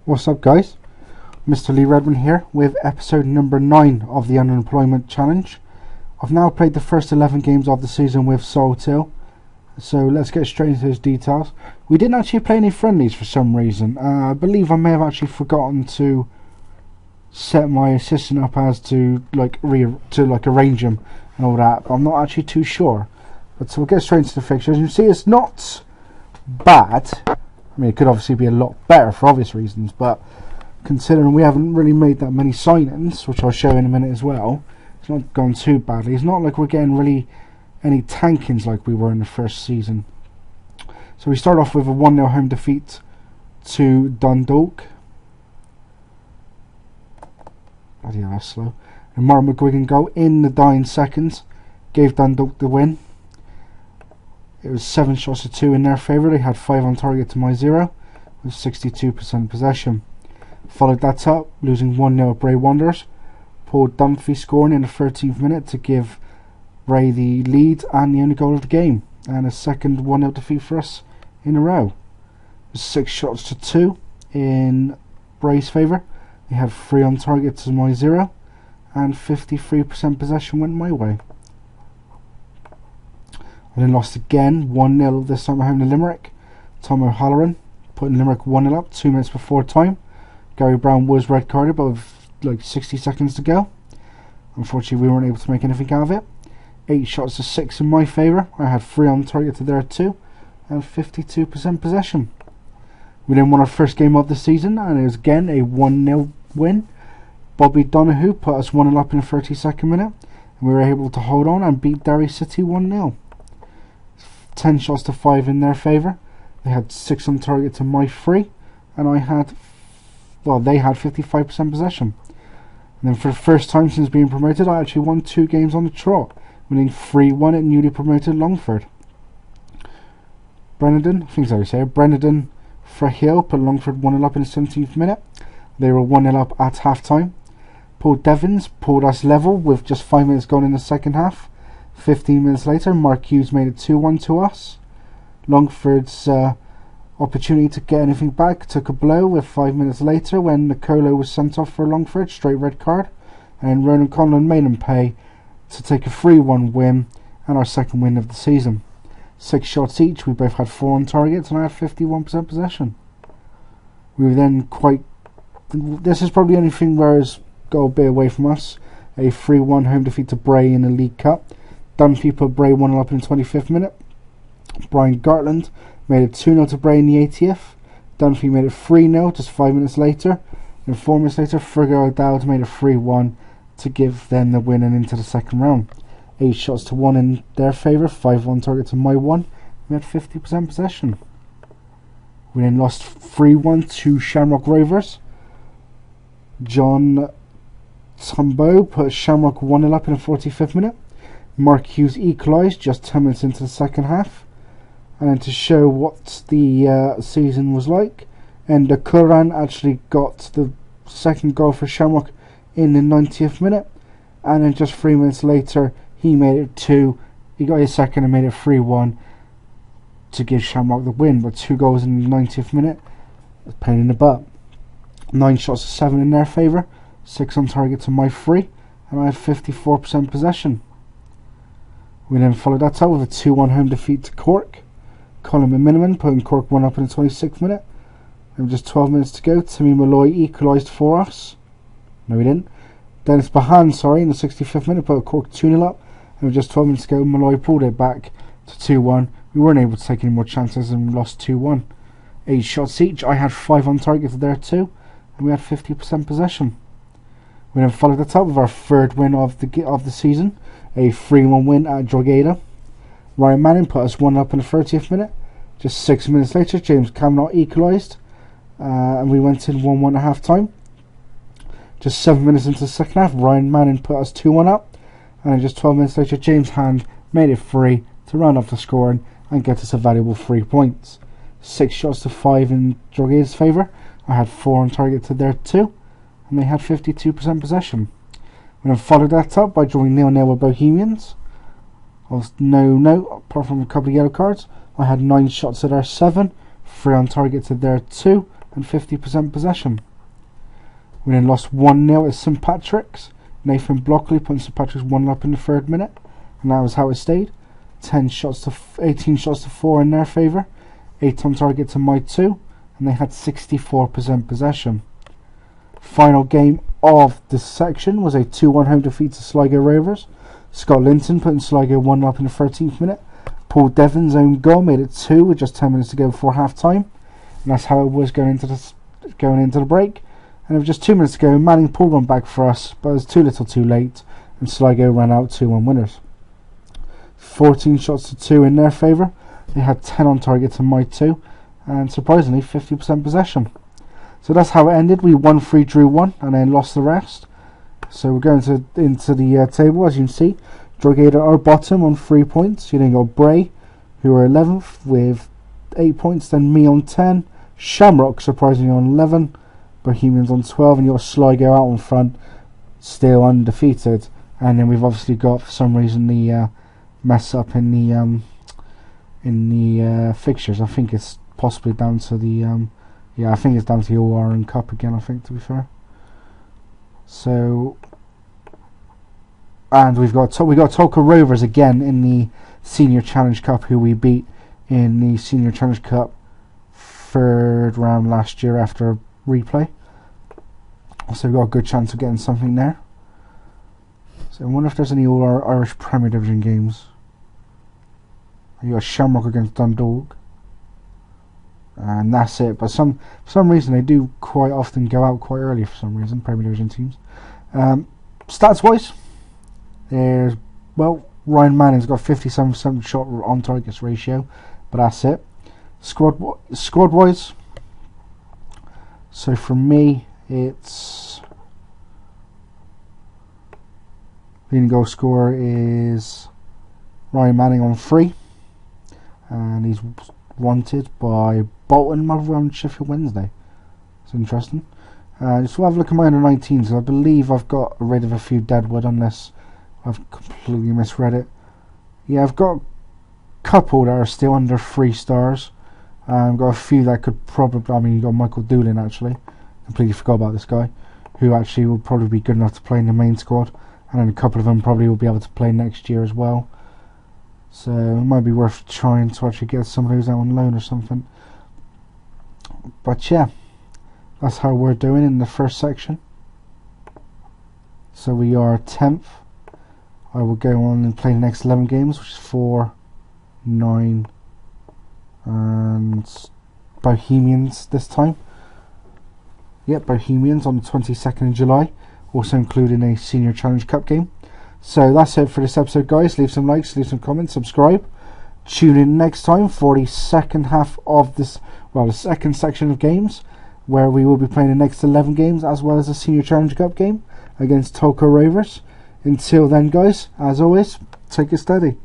What's up, guys? Mr. Lee Redmond here with episode number 9 of the Unemployment Challenge. I've now played the first 11 games of the season with Saltil, so let's get straight into those details. We didn't actually play any friendlies for some reason. I believe I may have actually forgotten to set my assistant up as to arrange them and all that. I'm not actually too sure. But so we'll get straight into the fixtures. You see, it's not bad. I mean, it could obviously be a lot better for obvious reasons, but considering we haven't really made that many signings, which I'll show in a minute as well, it's not gone too badly. It's not like we're getting really any tankings like we were in the first season. So we start off with a 1-0 home defeat to Dundalk. Bloody hell, that's slow. And Mark McGuigan goal in the dying seconds gave Dundalk the win. It was 7 shots to 2 in their favour. They had 5 on target to my 0 with 62% possession. Followed that up, losing 1-0 at Bray Wanderers. Paul Dunphy scoring in the 13th minute to give Bray the lead and the only goal of the game. And a second 1-0 defeat for us in a row. It was 6 shots to 2 in Bray's favour. They had 3 on target to my 0 and 53% possession went my way. I then lost again, 1-0 this time at home to Limerick. Tom O'Halloran putting Limerick 1-0 up 2 minutes before time. Gary Brown was red carded, but with like 60 seconds to go. Unfortunately, we weren't able to make anything out of it. 8 shots to 6 in my favour. I had 3 on target to their 2 and 52% possession. We then won our first game of the season, and it was again a 1-0 win. Bobby Donahue put us 1-0 up in the 32nd minute, and we were able to hold on and beat Derry City 1-0. 10 shots to 5 in their favour. They had 6 on target to my 3, and they had 55% possession. And then for the first time since being promoted, I actually won 2 games on the trot, winning 3-1 at newly promoted Longford. Brendan Frahill put Longford 1-0 up in the 17th minute. They were 1-0 up at half time. Paul Devins pulled us level with just 5 minutes gone in the second half. 15 minutes later, Mark Hughes made it 2-1 to us. Longford's opportunity to get anything back took a blow with 5 minutes later when Nicolo was sent off for Longford, straight red card, and Ronan Conlon made him pay to take a 3-1 win and our second win of the season. 6 shots each, we both had 4 on target and I had 51% possession. We were then this is probably the only thing where it's got a bit away from us. A 3-1 home defeat to Bray in the League Cup. Dunphy put Bray 1-0 up in the 25th minute. Brian Gartland made it 2-0 to Bray in the 80th. Dunphy made it 3-0 just 5 minutes later. And 4 minutes later, Fergal O'Dowd made it 3-1 to give them the win and into the second round. 8 shots to 1 in their favour, 5 on target to my 1. We had 50% possession. We then lost 3-1 to Shamrock Rovers. John Tumbo put Shamrock 1-0 up in the 45th minute. Mark Hughes equalised just 10 minutes into the second half. And then to show what the season was like, Enda Curran actually got the second goal for Shamrock in the 90th minute. And then just 3 minutes later, he made it 2. He got his second and made it 3-1 to give Shamrock the win. But 2 goals in the 90th minute, a pain in the butt. 9 shots to 7 in their favour, 6 on target to my 3, and I had 54% possession. We then followed that up with a 2-1 home defeat to Cork. Colin McMiniman putting Cork 1 up in the 26th minute. And with just 12 minutes to go, Timmy Malloy equalised for us. No, he didn't. Dennis Bahan, in the 65th minute, put Cork 2-0 up. And with just 12 minutes to go, Malloy pulled it back to 2-1. We weren't able to take any more chances and lost 2-1. 8 shots each. I had 5 on target to their 2. And we had 50% possession. We then followed that up with our third win of the season, a 3-1 win at Drogheda. Ryan Manning put us 1 up in the 30th minute. Just 6 minutes later, James Cameron equalised, and we went in 1-1 at half time. Just 7 minutes into the second half, Ryan Manning put us 2-1 up, and then just 12 minutes later, James Hand made it 3 to round off the scoring and get us a valuable 3 points. 6 shots to 5 in Drogheda's favour. I had 4 on target to their 2, and they had 52% possession. We then followed that up by drawing 0-0 with Bohemians. Apart from a couple of yellow cards. I had 9 shots at their 7, 3 on target to their 2, and 50% possession. We then lost 1-0 at St Patrick's. Nathan Blockley putting St Patrick's 1 up in the 3rd minute, and that was how it stayed. 18 shots to 4 in their favour. 8 on target to my 2, and they had 64% possession. Final game of this section was a 2-1 home defeat to Sligo Rovers. Scott Linton putting Sligo 1 up in the 13th minute. Paul Devon's own goal made it 2 with just 10 minutes to go before half time, and that's how it was going into the break. And with just 2 minutes to go, Manning pulled one back for us, but it was too little too late, and Sligo ran out 2-1 winners. 14 shots to 2 in their favour. They had 10 on target to my 2, and surprisingly 50% possession. So that's how it ended. We won 3, drew 1, and then lost the rest. So we're going into the table, as you can see. Drogheda are bottom on 3 points. You then got Bray, who are 11th with 8 points. Then me on 10. Shamrock, surprisingly, on 11. Bohemians on 12. And you got Sligo out on front, still undefeated. And then we've obviously got, for some reason, the mess up in the fixtures. I think it's possibly down to the I think it's down to the OR and Cup again, I think, to be fair. So, and we got Tolka Rovers again in the Senior Challenge Cup, who we beat in the Senior Challenge Cup 3rd round last year after a replay. So we've got a good chance of getting something there. So I wonder if there's any All-Irish Premier Division games. You got Shamrock against Dundalk. And that's it. But for some reason they do quite often go out quite early for some reason, Premier Division teams. Stats wise, Ryan Manning's got 57% shot on targets ratio, but that's it. Squad wise, so for me it's leading goal scorer is Ryan Manning on 3, and he's wanted by Bolton, Motherwell and Sheffield Wednesday. It's interesting. Just have a look at my under 19s. I believe I've got rid of a few Deadwood, unless I've completely misread it. Yeah, I've got a couple that are still under 3 stars. I've got a few that could probably, you've got Michael Doolin actually. Completely forgot about this guy, who actually will probably be good enough to play in the main squad. And then a couple of them probably will be able to play next year as well. So it might be worth trying to actually get somebody who's out on loan or something. But yeah, that's how we're doing in the first section. So we are 10th. I will go on and play the next 11 games, which is 4, 9, and Bohemians this time. Yep, Bohemians on the 22nd of July, also including a Senior Challenge Cup game. So that's it for this episode, guys. Leave some likes, leave some comments, subscribe. Tune in next time for the second half of this, the second section of games, where we will be playing the next 11 games as well as a Senior Challenge Cup game against Tolka Rovers. Until then, guys, as always, take it steady.